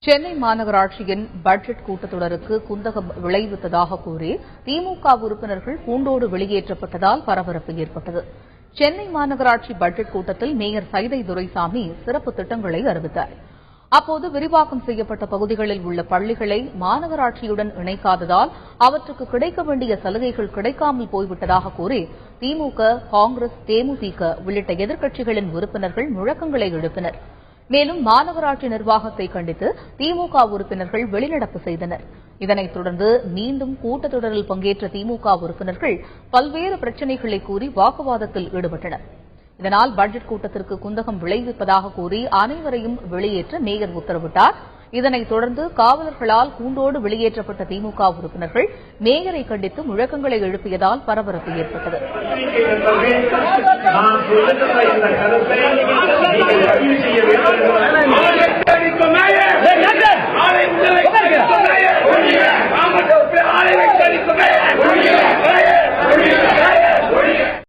சென்னை மாநகராட்சியின் பட்ஜெட் கூட்டத்தொடருக்கு குந்தகம் விளைவித்ததாக கூறி திமுக உறுப்பினர்கள் கூண்டோடு வெளியேற்றப்பட்டதால் பரபரப்பு ஏற்பட்டது. சென்னை மாநகராட்சி பட்ஜெட் கூட்டத்தில் மேயர் சைதை துரைசாமி சிறப்பு திட்டங்களை அறிவித்தார். அப்போது விரிவாக்கம் செய்யப்பட்ட பகுதிகளில் உள்ள பள்ளிகளை மாநகராட்சியுடன் இணைக்காததால் அவற்றுக்கு கிடைக்க வேண்டிய சலுகைகள் கிடைக்காமல் போய்விட்டதாக கூறி திமுக, காங்கிரஸ், தேமுதிக உள்ளிட்ட எதிர்க்கட்சிகளின் உறுப்பினர்கள் முழக்கங்களை எழுப்பினர். மேலும் மாநகராட்சி நிர்வாகத்தை கண்டித்து திமுக உறுப்பினர்கள் வெளிநடப்பு செய்தனர். இதனைத் தொடர்ந்து மீண்டும் கூட்டத்தொடரில் பங்கேற்ற திமுக உறுப்பினர்கள் பல்வேறு பிரச்சினைகளை கூறி வாக்குவாதத்தில் ஈடுபட்டனர். இதனால் பட்ஜெட் கூட்டத்திற்கு குந்தகம் விளைவிப்பதாக கூறி அனைவரையும் வெளியேற்ற மேயர் உத்தரவிட்டார். இதனைத் தொடர்ந்து காவலர்களால் கூண்டோடு வெளியேற்றப்பட்ட திமுக உறுப்பினர்கள் மேயரை கண்டித்து முழக்கங்களை எழுப்பியதால் பரபரப்பு ஏற்பட்டது. நான்